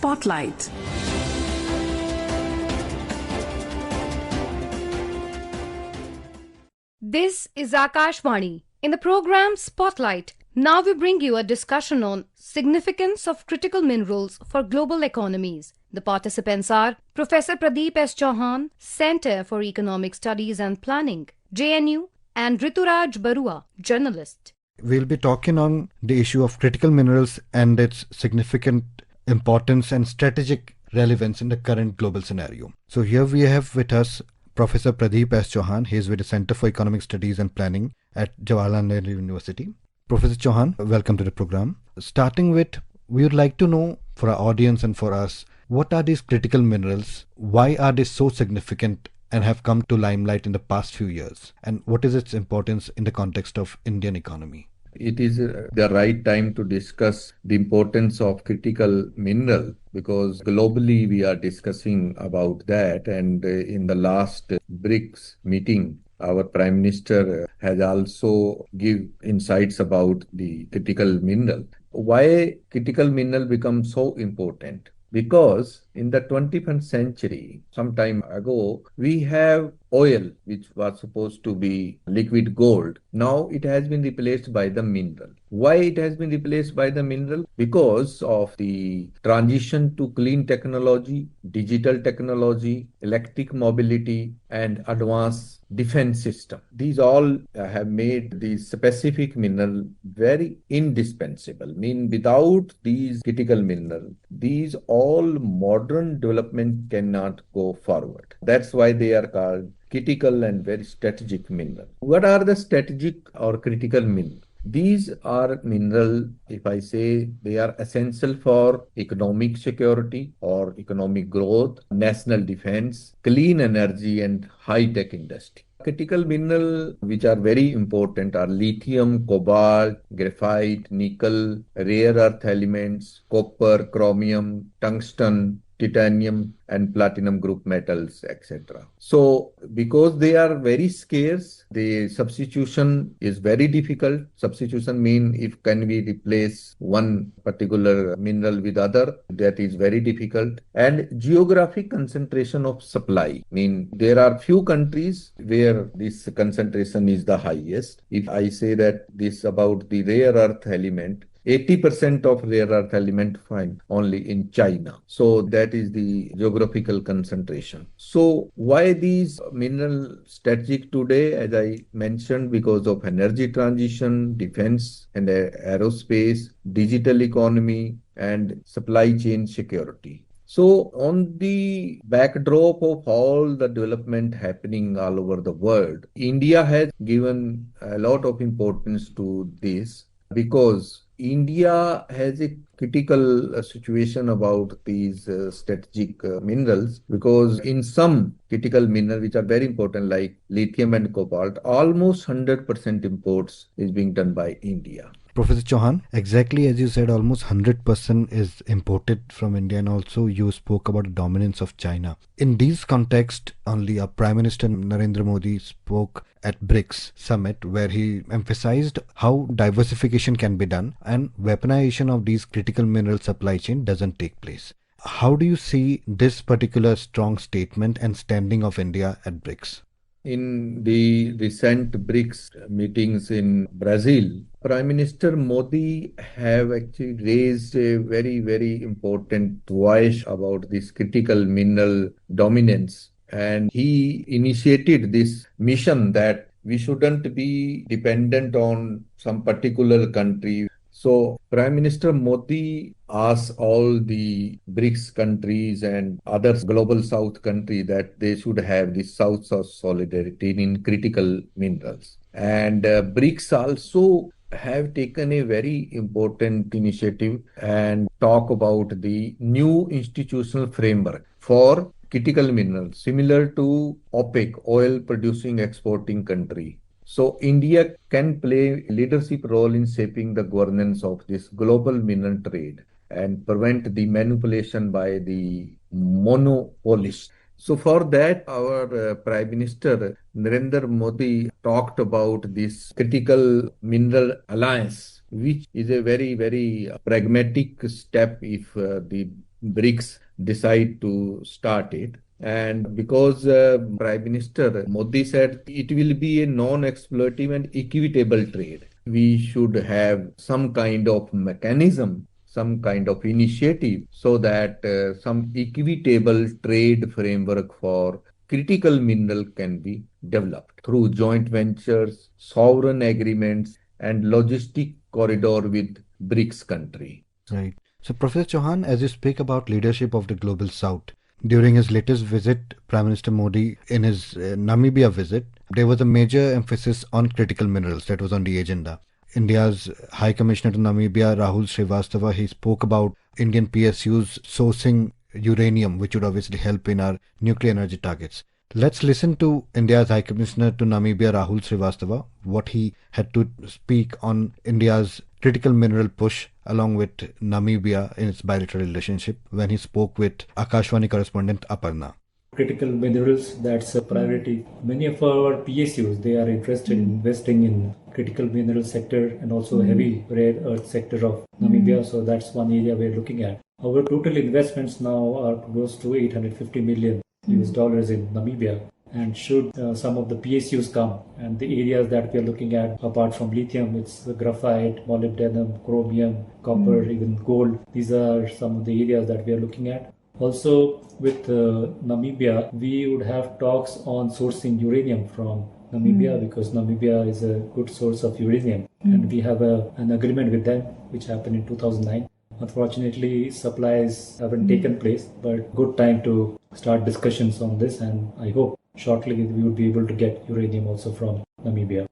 Spotlight. This is Akashvani. In the program Spotlight, now we bring you a discussion on significance of critical minerals for global economies. The participants are Professor Pradeep S. Chauhan, Center for Economic Studies and Planning, JNU, and Rituraj Barauh, journalist. We'll be talking on the issue of critical minerals and its significant importance and strategic relevance in the current global scenario. So here we have with us Professor Pradeep S. Chauhan. He is with the Center for Economic Studies and Planning at Jawaharlal Nehru University. Professor Chauhan, welcome to the program. Starting with, we would like to know for our audience and for us, what are these critical minerals? Why are they so significant and have come to limelight in the past few years? And what is its importance in the context of Indian economy? It is the right time to discuss the importance of critical mineral because globally we are discussing about that, and in the last BRICS meeting, our Prime Minister has also give insights about the critical mineral. Why critical mineral becomes so important? Because in the 21st century, some time ago, we have oil, which was supposed to be liquid gold. Now it has been replaced by the mineral. Why it has been replaced by the mineral? Because of the transition to clean technology, digital technology, electric mobility, and advanced defense system. These all have made the specific mineral very indispensable. Without these critical mineral, these all modern development cannot go forward. That's why they are called critical and very strategic mineral. What are the strategic or critical mineral? These are mineral, if I say, they are essential for economic security or economic growth, national defense, clean energy, and high-tech industry. Critical mineral which are very important are lithium, cobalt, graphite, nickel, rare earth elements, copper, chromium, tungsten, titanium, and platinum group metals, etc. So, because they are very scarce, the substitution is very difficult. Substitution means if can we replace one particular mineral with other, that is very difficult. And geographic concentration of supply there are few countries where this concentration is the highest. If I say that this about the rare earth element, 80% of rare earth element find only in China. So that is the geographical concentration. So why these mineral strategic today? As I mentioned, because of energy transition, defense and aerospace, digital economy, and supply chain security. So on the backdrop of all the development happening all over the world, India has given a lot of importance to this because India has a critical situation about these strategic minerals because in some critical minerals which are very important like lithium and cobalt, almost 100% imports is being done by India. Professor Chauhan, exactly as you said, almost 100% is imported from India, and also you spoke about the dominance of China. In these contexts, only our Prime Minister Narendra Modi spoke at BRICS summit where he emphasized how diversification can be done and weaponization of these critical mineral supply chain doesn't take place. How do you see this particular strong statement and standing of India at BRICS? In the recent BRICS meetings in Brazil, Prime Minister Modi have actually raised a very, very important voice about this critical mineral dominance. And he initiated this mission that we shouldn't be dependent on some particular country. So Prime Minister Modi asked all the BRICS countries and other global South countries that they should have this South-South solidarity in critical minerals. And BRICS also have taken a very important initiative and talk about the new institutional framework for critical minerals, similar to OPEC, oil producing exporting country. So India can play a leadership role in shaping the governance of this global mineral trade and prevent the manipulation by the monopolists. So for that, our Prime Minister Narendra Modi talked about this critical mineral alliance, which is a very, very pragmatic step if the BRICS decide to start it. And because Prime Minister Modi said it will be a non-exploitative and equitable trade, we should have some kind of mechanism, some kind of initiative so that some equitable trade framework for critical mineral can be developed through joint ventures, sovereign agreements, and logistic corridor with BRICS country. Right. So, Professor Chauhan, as you speak about leadership of the Global South, during his latest visit, Prime Minister Modi, in his Namibia visit, there was a major emphasis on critical minerals that was on the agenda. India's High Commissioner to Namibia, Rahul Srivastava, he spoke about Indian PSUs sourcing uranium, which would obviously help in our nuclear energy targets. Let's listen to India's High Commissioner to Namibia, Rahul Srivastava, what he had to speak on India's critical mineral push along with Namibia in its bilateral relationship when he spoke with Akashvani correspondent Aparna. Critical minerals, that's a priority. Many of our PSUs, they are interested in investing in critical mineral sector and also heavy rare earth sector of Namibia. So that's one area we're looking at. Our total investments now are close to $850 million US dollars in Namibia. And should some of the PSUs come, and the areas that we are looking at, apart from lithium, it's graphite, molybdenum, chromium, copper, even gold. These are some of the areas that we are looking at. Also, with Namibia, we would have talks on sourcing uranium from Namibia because Namibia is a good source of uranium. And we have an agreement with them, which happened in 2009. Unfortunately, supplies haven't taken place, but good time to start discussions on this, and I hope shortly we would be able to get uranium also from Namibia.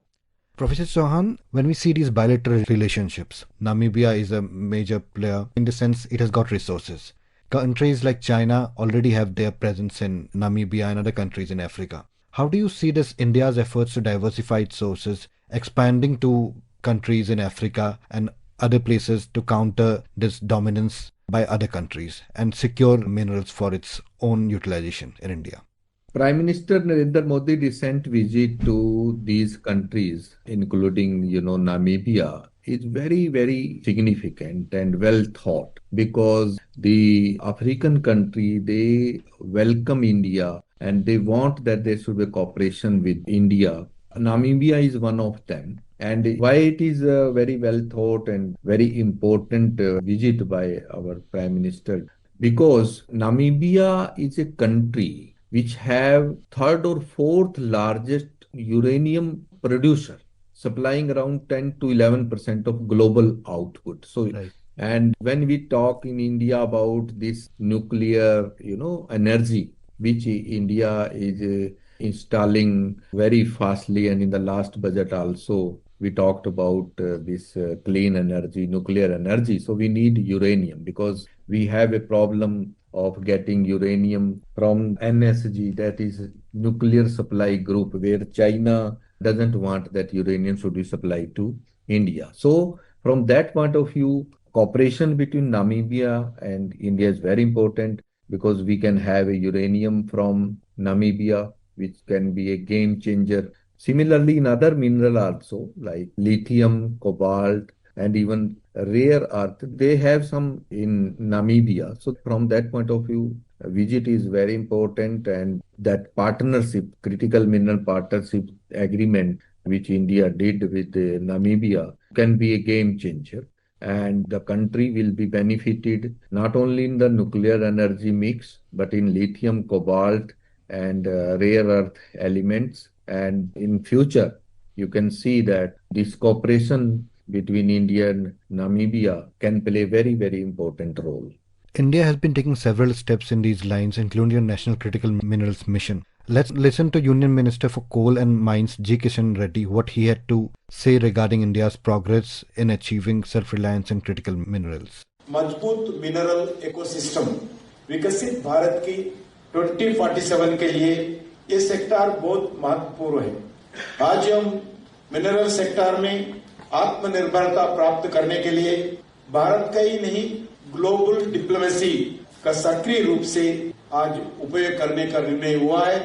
Professor Chauhan, when we see these bilateral relationships, Namibia is a major player in the sense it has got resources. Countries like China already have their presence in Namibia and other countries in Africa. How do you see this India's efforts to diversify its sources expanding to countries in Africa and other places to counter this dominance by other countries and secure minerals for its own utilization in India? Prime Minister Narendra Modi recent visit to these countries, including, Namibia, is very, very significant and well thought because the African country, they welcome India and they want that there should be cooperation with India. Namibia is one of them. And why it is a very well thought and very important visit by our Prime Minister? Because Namibia is a country which have third or fourth largest uranium producer, supplying around 10 to 11% of global output. So, right. And when we talk in India about this nuclear, energy, which India is installing very fastly, and in the last budget also, we talked about this clean energy, nuclear energy. So we need uranium because we have a problem of getting uranium from NSG, that is nuclear supply group, where China doesn't want that uranium should be supplied to India. So from that point of view, cooperation between Namibia and India is very important because we can have a uranium from Namibia, which can be a game changer. Similarly, in other mineral also, like lithium, cobalt, and even rare earth, they have some in Namibia. So from that point of view, a visit is very important, and that partnership, critical mineral partnership agreement, which India did with Namibia, can be a game changer. And the country will be benefited not only in the nuclear energy mix, but in lithium, cobalt, and rare earth elements. And in future, you can see that this cooperation between India and Namibia can play a very, very important role. India has been taking several steps in these lines, including a National Critical Minerals Mission. Let's listen to Union Minister for Coal and Mines G. Kishan Reddy, what he had to say regarding India's progress in achieving self-reliance in critical minerals. मजबूत mineral ecosystem विकसित भारत की 2047 के लिए ये sector बहुत महत्वपूर्ण है। आज हम मिनरल सेक्टर में आत्मनिर्भरता प्राप्त करने के लिए भारत का ही नहीं, ग्लोबल डिप्लोमेसी का सक्रिय रूप से आज उपयोग करने का निर्णय हुआ है।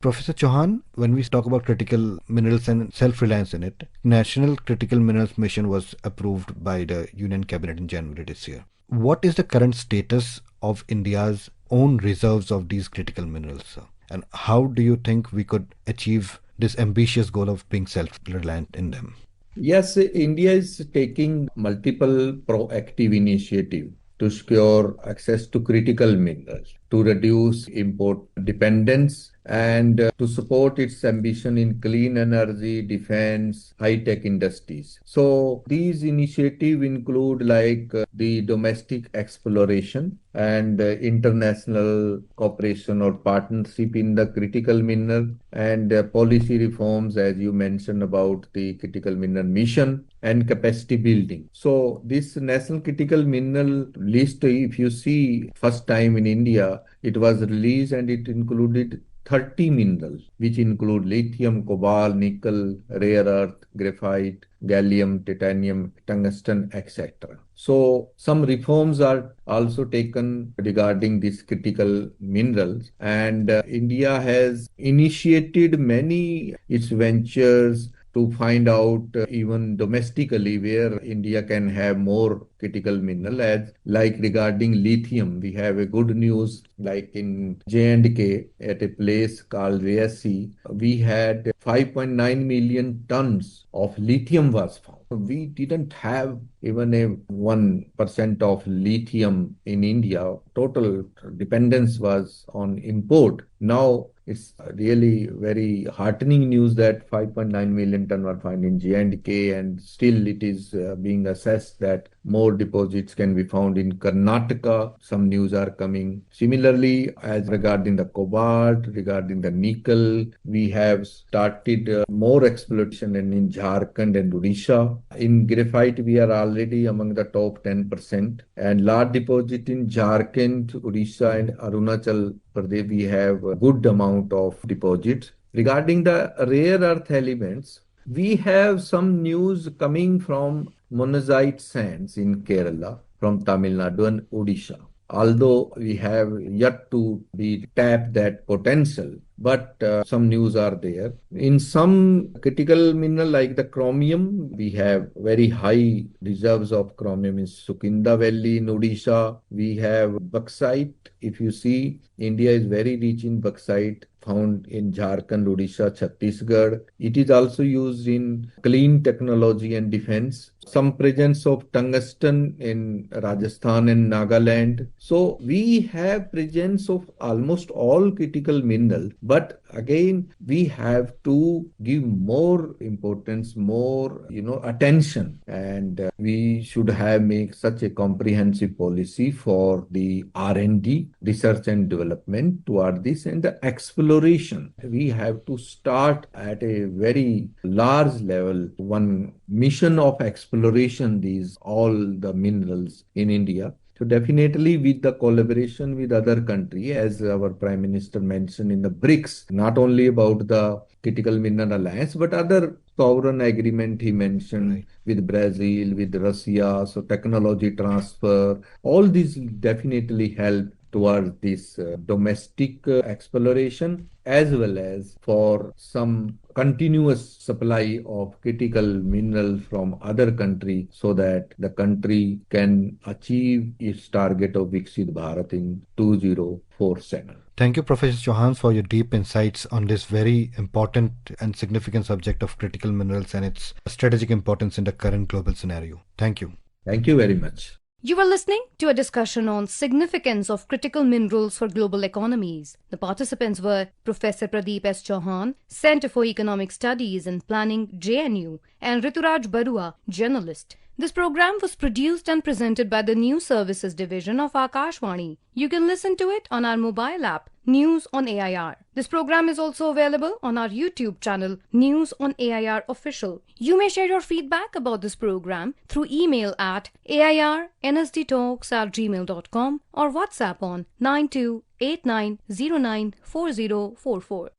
Professor Chauhan, when we talk about critical minerals and self-reliance in it, National Critical Minerals Mission was approved by the Union Cabinet in January this year. What is the current status of India's own reserves of these critical minerals, sir? And how do you think we could achieve this ambitious goal of being self-reliant in them? Yes, India is taking multiple proactive initiatives to secure access to critical minerals, to reduce import dependence, and to support its ambition in clean energy, defense, high-tech industries. So these initiatives include the domestic exploration and international cooperation or partnership in the critical mineral, and policy reforms, as you mentioned, about the critical mineral mission and capacity building. So this national critical mineral list, if you see, first time in India, it was released and it included 30 minerals, which include lithium, cobalt, nickel, rare earth, graphite, gallium, titanium, tungsten, etc. So some reforms are also taken regarding these critical minerals, and India has initiated many its ventures to find out even domestically where India can have more critical mineral. As like regarding lithium, we have a good news, like in J&K at a place called Riyasi, we had 5.9 million tons of lithium was found. We didn't have even a 1% of lithium in India. Total dependence was on import. Now it's really very heartening news that 5.9 million ton were found in J&K, and still it is being assessed that more deposits can be found in Karnataka. Some news are coming. Similarly, as regarding the cobalt, regarding the nickel, we have started more exploration in Jharkhand and Odisha. In graphite, we are already among the top 10%, and large deposit in Jharkhand, Odisha and Arunachal Pradesh, we have a good amount of deposits. Regarding the rare earth elements, we have some news coming from monazite sands in Kerala, from Tamil Nadu and Odisha. Although we have yet to be tapped that potential, but some news are there. In some critical mineral like the chromium, we have very high reserves of chromium in Sukinda Valley in Odisha. We have bauxite. If you see, India is very rich in bauxite, found in Jharkhand, Odisha, Chhattisgarh. It is also used in clean technology and defense. Some presence of tungsten in Rajasthan and Nagaland. So we have presence of almost all critical minerals, but again, we have to give more importance, more attention, and we should have make such a comprehensive policy for the R&D, research and development toward this, and the exploration. We have to start at a very large level, one mission of exploration, these all the minerals in India. So definitely with the collaboration with other countries, as our Prime Minister mentioned in the BRICS, not only about the Critical Mineral Alliance, but other sovereign agreement he mentioned with Brazil, with Russia, so technology transfer, all these definitely help towards this domestic exploration, as well as for some continuous supply of critical minerals from other country, so that the country can achieve its target of Viksit Bharat in 2047. Thank you, Professor Chauhan, for your deep insights on this very important and significant subject of critical minerals and its strategic importance in the current global scenario. Thank you. Thank you very much. You were listening to a discussion on significance of critical minerals for global economies. The participants were Professor Pradeep S. Chauhan, Center for Economic Studies and Planning, JNU, and Rituraj Barauh, journalist. This program was produced and presented by the News Services Division of Akashvani. You can listen to it on our mobile app, News on AIR. This program is also available on our YouTube channel, News on AIR Official. You may share your feedback about this program through email at airnsdtalks@gmail.com or WhatsApp on 9289094044.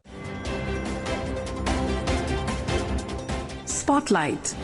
Spotlight.